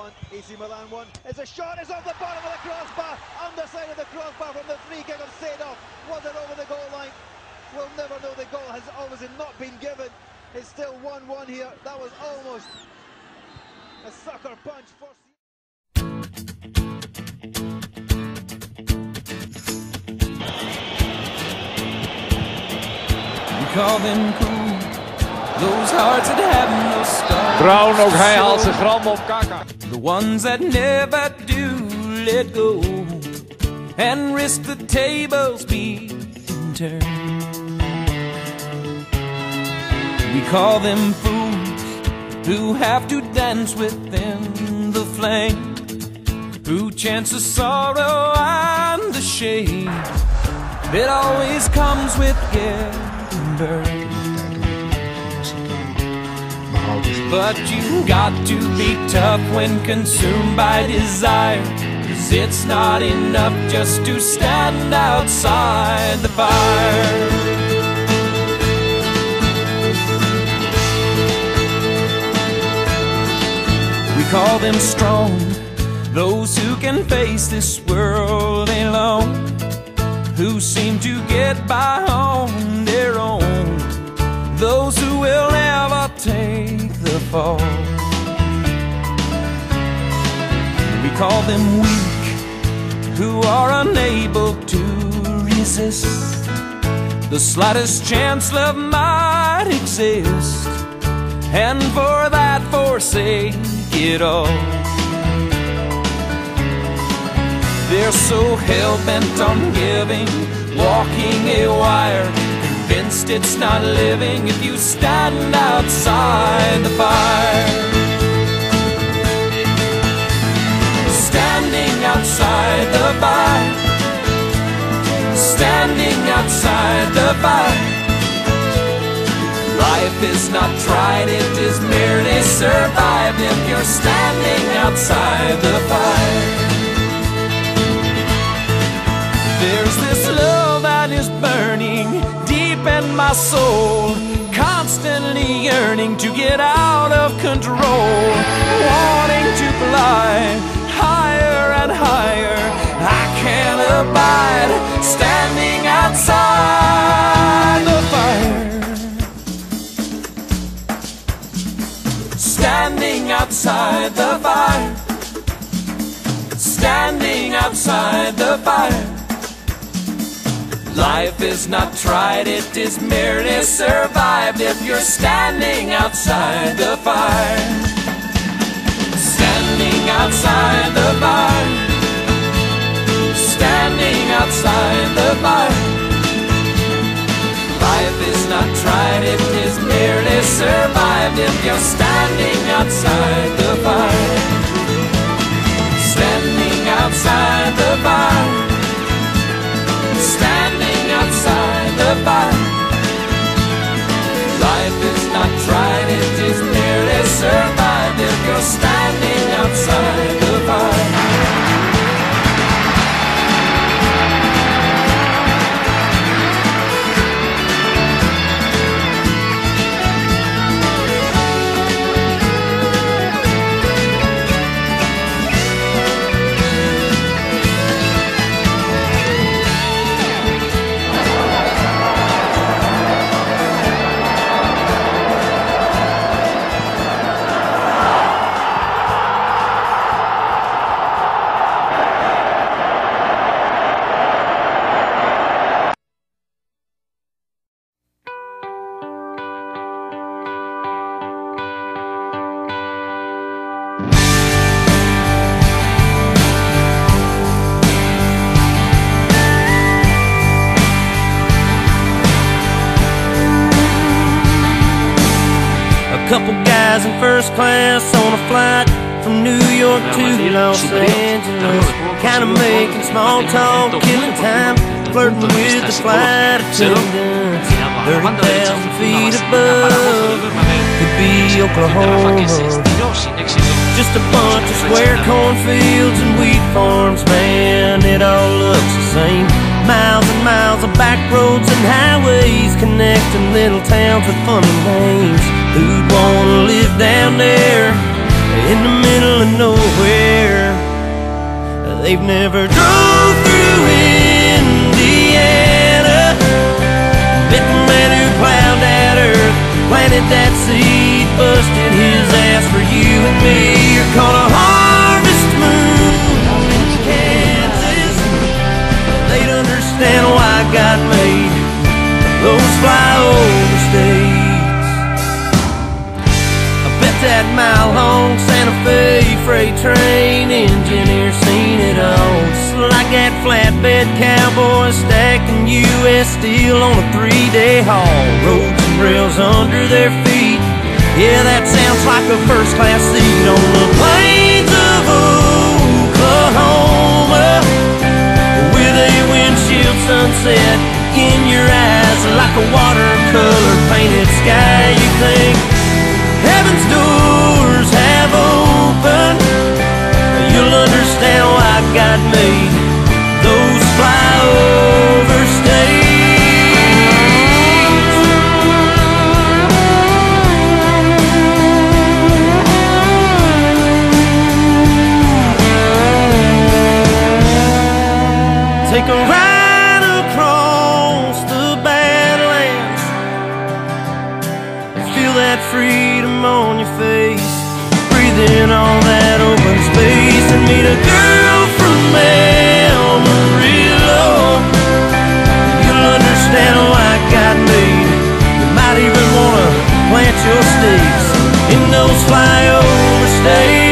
AC Milan 1. It's a shot, it's off the bottom of the crossbar, underside of the crossbar from the free kick of Seedorf. Was it over the goal line? We'll never know. The goal has obviously not been given. It's still 1-1 here. That was almost a sucker punch for... We call them cool, those hearts that have no scars. Brown ook, hij haalt zijn gram op Kaka. The ones that never do let go and risk the tables being turned. We call them fools who have to dance within the flame, who chance the sorrow and the shame. It always comes with getting burned. But you got to be tough when consumed by desire, 'cause it's not enough just to stand outside the fire. We call them strong, those who can face this world alone, who seem to get by on their own, those who will never take the fall. We call them weak, who are unable to resist the slightest chance love might exist, and for that forsake it all. They're so hell-bent on giving, walking a wire, convinced it's not living if you stand outside the fire. Standing outside the fire, standing outside the fire. Life is not tried, it is merely survived if you're standing outside the fire. There's this love that is burning deep in my soul, constantly yearning to get out of control, wanting to fly higher and higher. I can't abide standing outside the fire. Standing outside the fire, standing outside the fire. Life is not tried, it is merely survived if you're standing outside the fire. Standing outside the fire, standing outside the fire. Life is not tried, it is merely survived if you're standing outside the fire. Standing outside the fire, standing outside the fire. Life is not tried, it is merely survived if you're standing outside the fire. Couple guys in first class on a flight from New York to Los Angeles, kind of making small talk, killing time, flirting with the flight attendants. 30,000 feet above, could be Oklahoma. Just a bunch of square cornfields and wheat farms, man, it all looks the same. Miles and miles of back roads and highways connecting little towns with funny names. Who'd wanna live down there in the middle of nowhere? they've never drove through Indiana, met the man who plowed that earth, planted that seed, busted his ass for you and me. You're caught a harvest moon in Kansas. They'd understand why God made those flyover states. I bet that mile-long Santa Fe freight train engineer seen it all, just like that flatbed cowboy stacking U.S. steel on a 3-day haul. Roads and rails under their feet, yeah, that sounds like a first-class seat on the plains of Oklahoma, with a windshield sunset in your eyes like a watercolor painted sky. You think heaven's doors have opened, you'll understand why God made those flyover states. Take a ride across the Badlands, feel that freedom on your face, breathe in all that open space, and meet a girl from Amarillo. You'll understand why God made, you might even want to plant your stakes in those flyover states.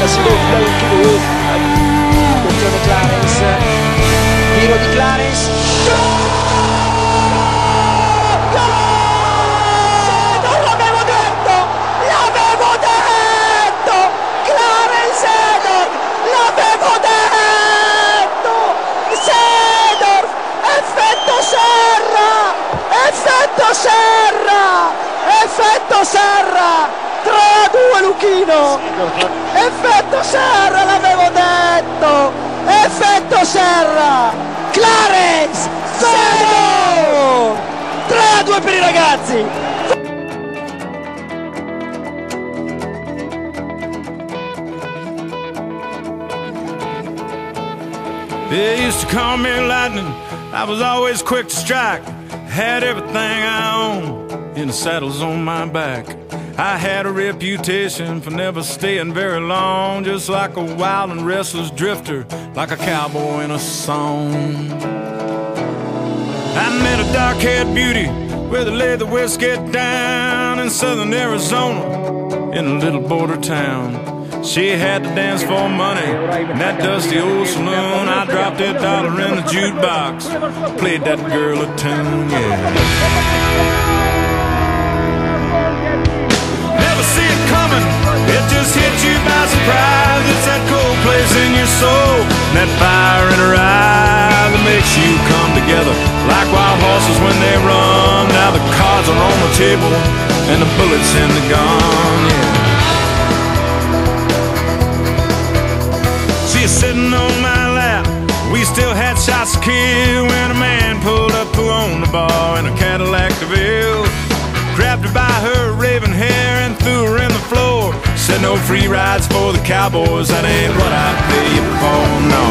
Seedorf, attenzione Clarence, tiro di Clarence, l'avevo detto, Clarence Seedorf, l'avevo detto, Seedorf, effetto Serra, 3-2 Luchino, effetto Serra, l'avevo detto, effetto Serra, Clarence Seedorf, 3-2 per i ragazzi. They used to call me lightning, I was always quick to strike, had everything I owned in the saddles on my back. I had a reputation for never staying very long, just like a wild and restless drifter, like a cowboy in a song. I met a dark-haired beauty where they laid the whiskey down in southern Arizona, in a little border town. She had to dance for money in that dusty old saloon. I dropped $1 in the jukebox, played that girl a tune, yeah. It just hit you by surprise. It's that cold place in your soul, and that fire in her eye that makes you come together like wild horses when they run. Now the cards are on the table and the bullets in the gun, yeah. She is sitting on my lap, we still had shots to kill, when a man pulled up who owned the bar in a Cadillac DeVille. Grabbed her by her raven hair and threw her in the floor. Said no free rides for the cowboys, that ain't what I pay you for, no.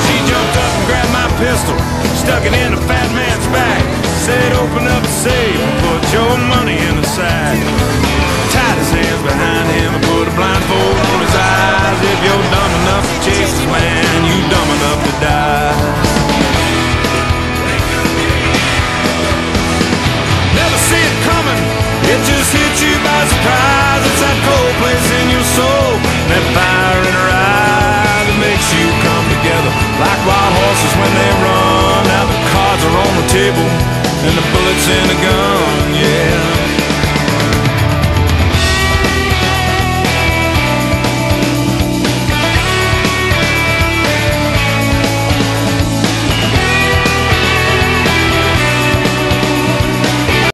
She jumped up and grabbed my pistol, stuck it in the fat man's back. Said open up the safe and put your money in the sack. Tied his hands behind him and put a blindfold on his eyes. If you're dumb enough to chase this man, you dumb enough to die. It just hit you by surprise. It's that cold place in your soul, that fire in her eyes two come together like wild horses when they run. Now the cards are on the table and the bullets in the gun.